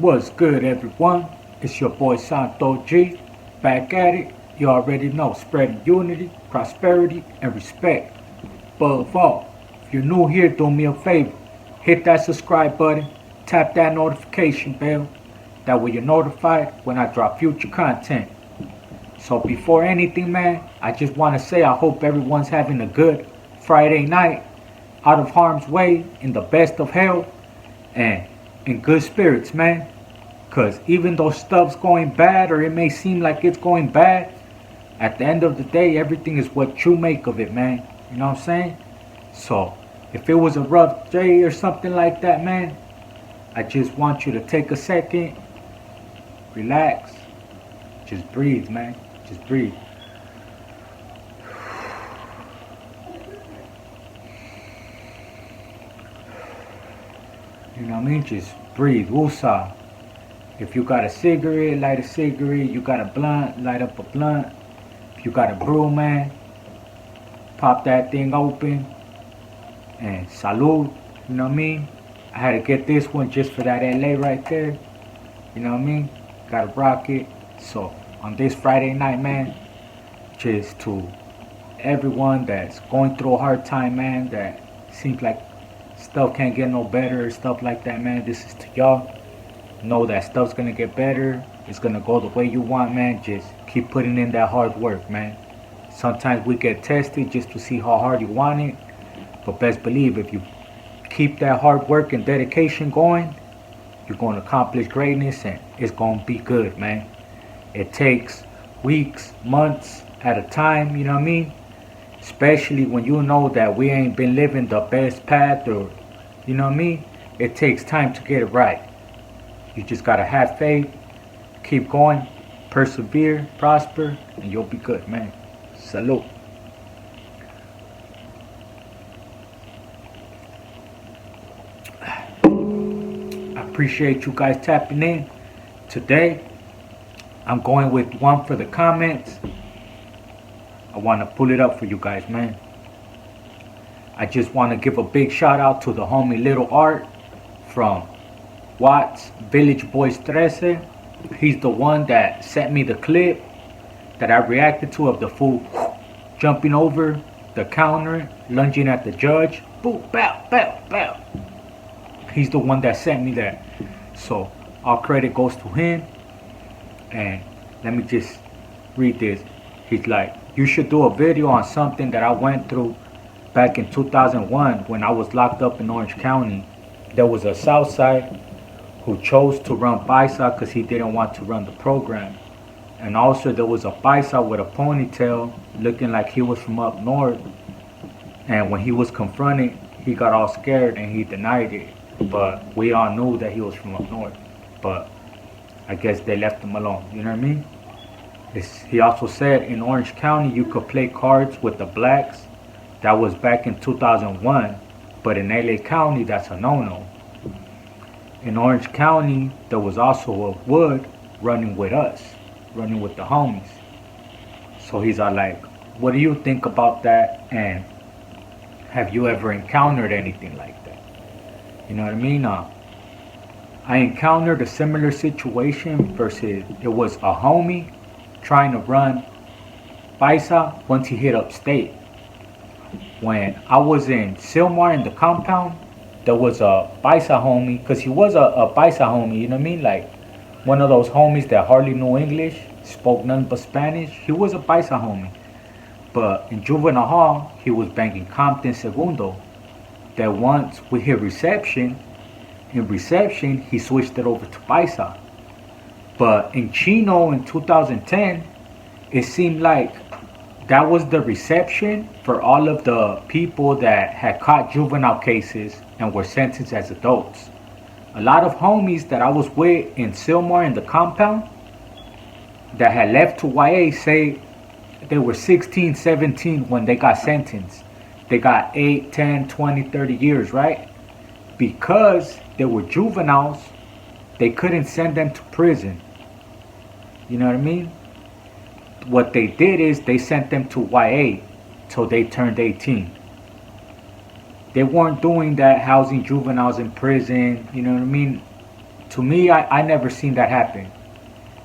What's good, everyone? It's your boy Santo G, back at it. You already know, spreading unity, prosperity, and respect. Above all, if you're new here, do me a favor. Hit that subscribe button, tap that notification bell. That way you're notified when I drop future content. So before anything, man, I just want to say I hope everyone's having a good Friday night, out of harm's way, in the best of health, and in good spirits, man. Because even though stuff's going bad, or it may seem like it's going bad, at the end of the day, everything is what you make of it, man. You know what I'm saying? So, if it was a rough day or something like that, man, I just want you to take a second, relax, just breathe, man. Just breathe. You know what I mean? Just breathe. Woosah. If you got a cigarette, light a cigarette. You got a blunt, light up a blunt. If you got a brew, man, pop that thing open. And salud. You know what I mean? I had to get this one just for that LA right there. You know what I mean? Gotta rock it. So, on this Friday night, man, just to everyone that's going through a hard time, man, that seems like stuff can't get no better, stuff like that, man, this is to y'all. Know that stuff's gonna get better. It's gonna go the way you want, man. Just keep putting in that hard work, man. Sometimes we get tested just to see how hard you want it. But best believe if you keep that hard work and dedication going, you're gonna accomplish greatness and it's gonna be good, man. It takes weeks, months at a time, you know what I mean? Especially when you know that we ain't been living the best path, or, you know what I mean? It takes time to get it right. You just gotta have faith, keep going, persevere, prosper, and you'll be good, man. Salute. I appreciate you guys tapping in. Today, I'm going with one for the comments. I want to pull it up for you guys, man. I just want to give a big shout out to the homie Little Art from Watts Village Boys 13. He's the one that sent me the clip that I reacted to of the fool jumping over the counter, lunging at the judge. Boom, bow, bow, bow. He's the one that sent me that. So all credit goes to him. And let me just read this. He's like, you should do a video on something that I went through back in 2001 when I was locked up in Orange County. There was a Southside who chose to run Paisa because he didn't want to run the program. And also there was a Paisa with a ponytail looking like he was from up north. And when he was confronted, he got all scared and he denied it. But we all knew that he was from up north. But I guess they left him alone, you know what I mean? He also said in Orange County you could play cards with the blacks. That was back in 2001. But in LA County, that's a no-no. In Orange County, there was also a Wood running with us, running with the homies. So he's all like, what do you think about that? And have you ever encountered anything like that? You know what I mean? I encountered a similar situation versus it was a homie trying to run Paisa once he hit upstate. When I was in Silmar in the compound, there was a Paisa homie, because he was a Paisa homie, you know what I mean? Like one of those homies that hardly knew English, spoke nothing but Spanish. He was a Paisa homie. But in juvenile hall, he was banging Compton Segundo. That once we hit reception, in reception, he switched it over to Paisa. But in Chino in 2010, it seemed like that was the reception for all of the people that had caught juvenile cases and were sentenced as adults. A lot of homies that I was with in Silmar in the compound that had left to YA say they were 16, 17 when they got sentenced. They got 8, 10, 20, 30 years, right? Because they were juveniles, they couldn't send them to prison. You know what I mean? What they did is they sent them to YA till they turned 18. They weren't doing that, housing juveniles in prison, you know what I mean? To me, I never seen that happen.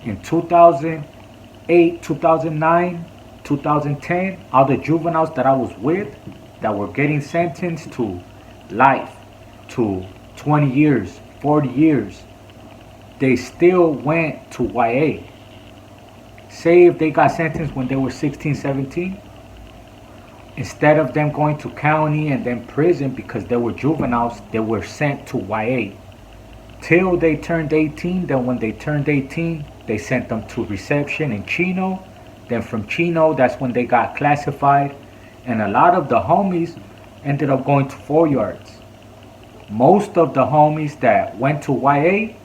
In 2008, 2009, 2010, all the juveniles that I was with that were getting sentenced to life, to 20 years, 40 years, they still went to YA. Say if they got sentenced when they were 16, 17, instead of them going to county and then prison because they were juveniles, they were sent to YA. Till they turned 18, then when they turned 18, they sent them to reception in Chino. Then from Chino, that's when they got classified. And a lot of the homies ended up going to 4 yards. Most of the homies that went to YA,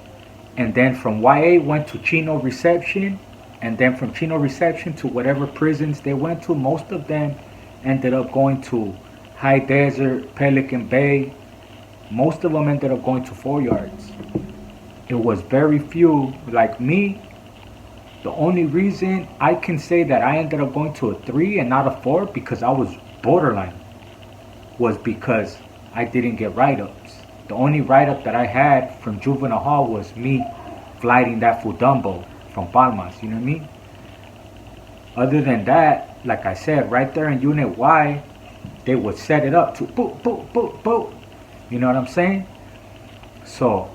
and then from YA went to Chino reception, and then from Chino reception to whatever prisons they went to, most of them ended up going to High Desert, Pelican Bay. Most of them ended up going to 4 yards. It was very few like me. The only reason I can say that I ended up going to a 3 and not a 4 because I was borderline was because I didn't get write-ups. The only write-up that I had from juvenile hall was me flighting that fool Dumbo from Palmas, you know what I mean? Other than that, like I said, right there in Unit Y, they would set it up to boop, boop, boop, boop. You know what I'm saying? So,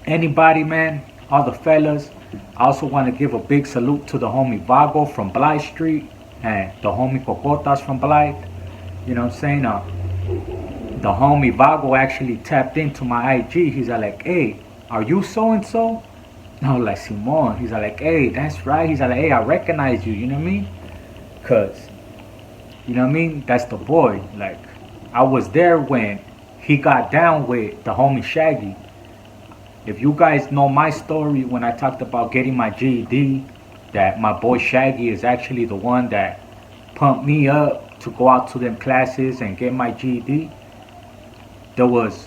anybody, man, all the fellas, I also want to give a big salute to the homie Vago from Blythe Street and the homie Cocotas from Blythe. You know what I'm saying? The homie Vago actually tapped into my IG. He's like, hey, are you so-and-so? And I was like, Simon. He's like, hey, that's right. He's like, hey, I recognize you. You know what I mean? Because, you know what I mean? That's the boy. Like, I was there when he got down with the homie Shaggy. If you guys know my story when I talked about getting my GED, that my boy Shaggy is actually the one that pumped me up to go out to them classes and get my GED. There was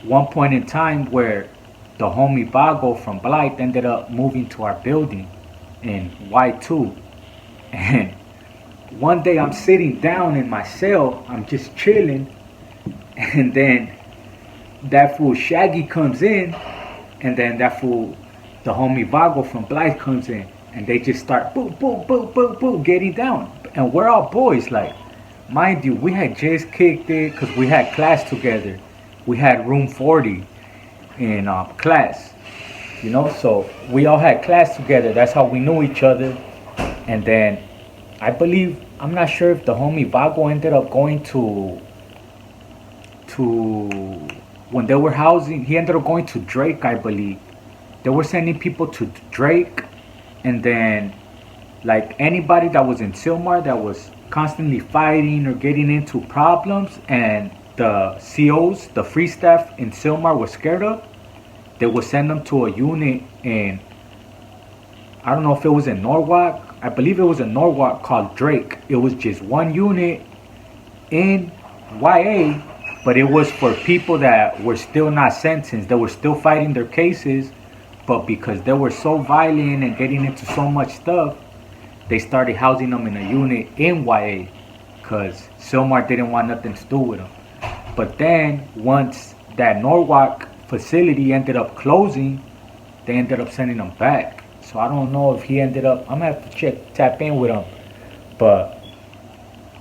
one point in time where the homie Vago from Blythe ended up moving to our building in Y2. And one day I'm sitting down in my cell, I'm just chilling, and then that fool Shaggy comes in, and then that fool, the homie Vago from Blythe comes in, and they just start boom, boom, boom, boom, boom, getting down. And we're all boys, like, mind you, we had just kicked it because we had class together. We had room 40 in class, you know, so we all had class together. That's how we knew each other. And then I believe, I'm not sure if the homie Vago ended up going to when they were housing, he ended up going to Drake, I believe. They were sending people to Drake, and then like anybody that was in Silmar that was constantly fighting or getting into problems and the COs, the free staff in Silmar was scared of, they would send them to a unit in, I don't know if it was in Norwalk. I believe it was in Norwalk called Drake. It was just one unit in YA, but it was for people that were still not sentenced. They were still fighting their cases, but because they were so violent and getting into so much stuff, they started housing them in a unit in YA because Silmar didn't want nothing to do with them. But then once that Norwalk facility ended up closing, they ended up sending them back. So I don't know if he ended up, I'm gonna have to tap in with him. But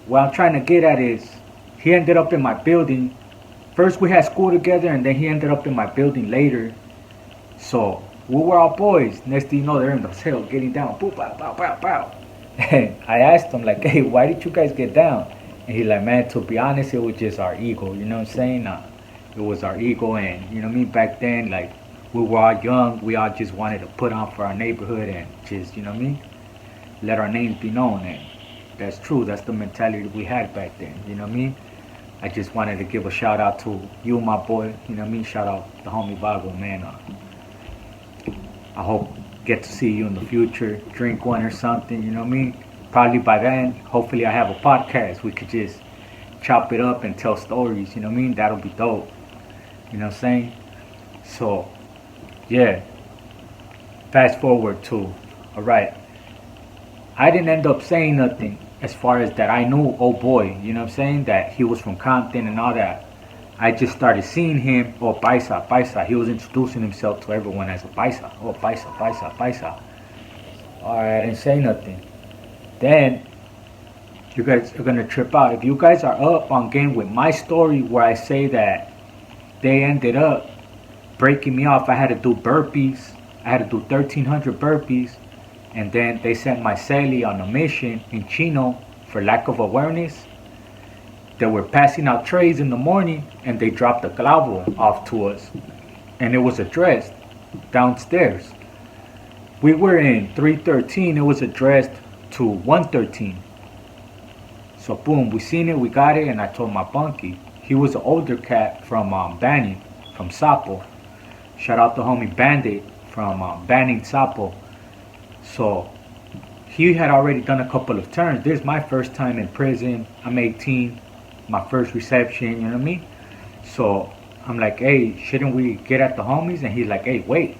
what I'm trying to get at is, he ended up in my building. First we had school together, and then he ended up in my building later. So we were all boys. Next thing you know, they're in the cell getting down. Boop, bow, bow, bow, bow. And I asked him, like, hey, why did you guys get down? And he's like, man, to be honest, it was just our ego. You know what I'm saying? It was our ego. And, you know what I mean? Back then, like, we were all young. We all just wanted to put on for our neighborhood and just, you know what I mean? Let our names be known. And that's true. That's the mentality we had back then. You know what I mean? I just wanted to give a shout out to you, my boy. You know what I mean? Shout out the homie Vago, man. I hope get to see you in the future. Drink one or something, you know what I mean? Probably by then, hopefully I have a podcast. We could just chop it up and tell stories, you know what I mean? That'll be dope. You know what I'm saying? So, yeah. Fast forward to, alright. I didn't end up saying nothing as far as that I knew, oh boy, you know what I'm saying? That he was from Compton and all that. I just started seeing him. Oh, Paisa, Paisa. He was introducing himself to everyone as a Paisa. Oh, Paisa, Paisa, Paisa. Alright, I didn't say nothing. Then you guys are gonna trip out. If you guys are up on game with my story where I say that they ended up breaking me off, I had to do burpees. I had to do 1,300 burpees. And then they sent my celly on a mission in Chino for lack of awareness. They were passing out trays in the morning and they dropped a clavo off to us. And it was addressed downstairs. We were in 313, it was addressed to 113. So boom, we seen it, we got it, and I told my bunkie. He was an older cat from Banning, from Sapo. Shout out to homie Bandit from Banning, Sapo. So he had already done a couple of turns. This is my first time in prison. I'm 18, my first reception, you know what I mean? So I'm like, hey, shouldn't we get at the homies? And he's like, hey, wait.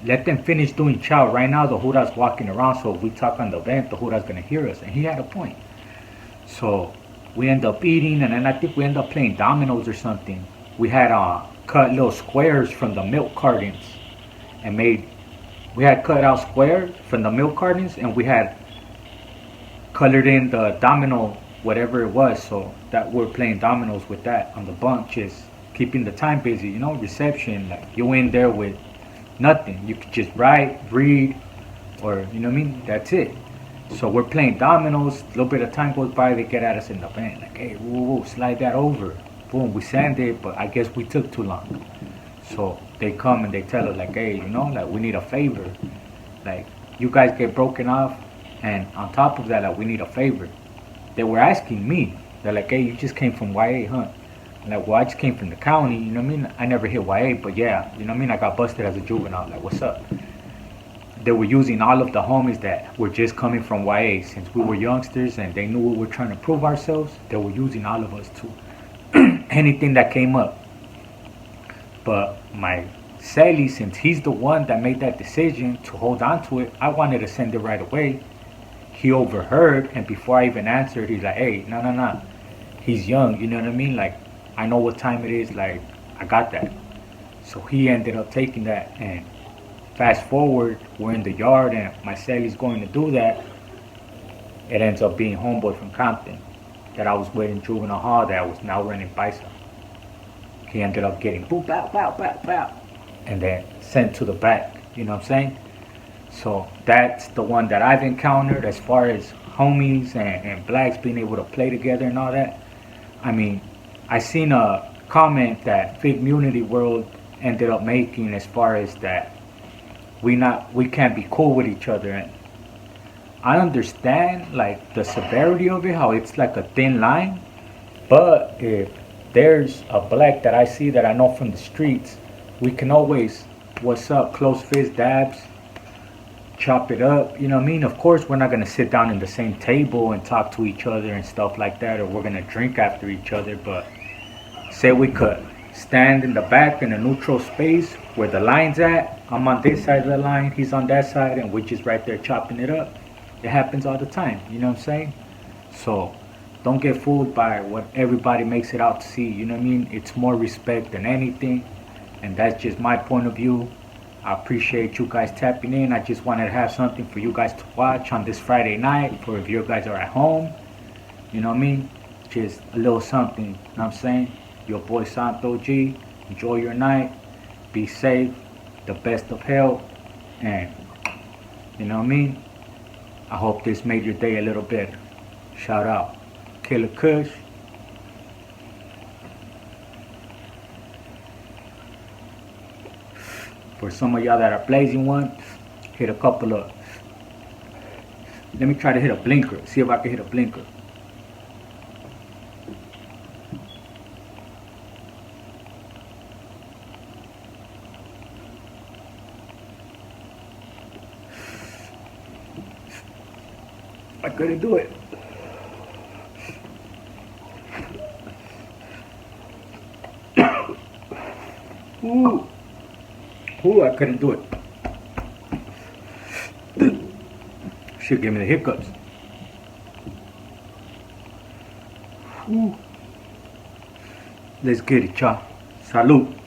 Let them finish doing chow. Right now, the Huda's walking around, so if we talk on the vent, the Huda's going to hear us. And he had a point. So we end up eating, and then I think we end up playing dominoes or something. We had cut little squares from the milk cartons and we had cut out squares from the milk cartons, and we had colored in the domino, whatever it was, so that we're playing dominoes with that on the bunk, just keeping the time busy, you know, reception. Like, you in there with nothing. You could just write, read, or, you know what I mean? That's it. So we're playing dominoes. A little bit of time goes by. They get at us in the van. Like, hey, whoa, slide that over. Boom, we send it, but I guess we took too long. So they come and they tell us, like, hey, you know, like, we need a favor. Like, you guys get broken off, and on top of that, like, we need a favor. They were asking me. They're like, hey, you just came from YA, huh? I'm like, well, I just came from the county, you know what I mean? I never hit YA, but yeah, you know what I mean? I got busted as a juvenile. Like, what's up? They were using all of the homies that were just coming from YA. Since we were youngsters and they knew we were trying to prove ourselves, they were using all of us to anything that came up. But my Sally, since he's the one that made that decision to hold on to it, I wanted to send it right away. He overheard, and before I even answered, he's like, hey, no. He's young, you know what I mean? Like, I know what time it is, like, I got that. So he ended up taking that, and fast forward, we're in the yard, and my Sally's going to do that. It ends up being homeboy from Compton that I was waiting juvenile hall that was now running Paisa. He ended up getting boop, bow, bow, bow, bow, and then sent to the back, you know what I'm saying? So that's the one that I've encountered as far as homies and blacks being able to play together and all that. I mean, I seen a comment that Fig Community World ended up making as far as that we can't be cool with each other. And I understand like the severity of it, how it's like a thin line. But if there's a black that I see that I know from the streets, we can always, what's up, close fist dabs, chop it up, you know what I mean? Of course, we're not going to sit down in the same table and talk to each other and stuff like that, or we're going to drink after each other, but say we could stand in the back in a neutral space where the line's at. I'm on this side of the line, he's on that side, and we're just right there chopping it up. It happens all the time, you know what I'm saying? So don't get fooled by what everybody makes it out to see, you know what I mean? It's more respect than anything, and that's just my point of view. I appreciate you guys tapping in. I just wanted to have something for you guys to watch on this Friday night, for if you guys are at home, you know what I mean? Just a little something, you know what I'm saying? Your boy Santo G, enjoy your night, be safe, the best of health, and you know what I mean? I hope this made your day a little better. Shout out Killer Kush. For some of y'all that are blazing one, hit a couple of, let me try to hit a blinker, see if I can hit a blinker. I couldn't do it. Ooh, I couldn't do it. Shit gave me the hiccups. Ooh. Let's get it, y'all. Salud.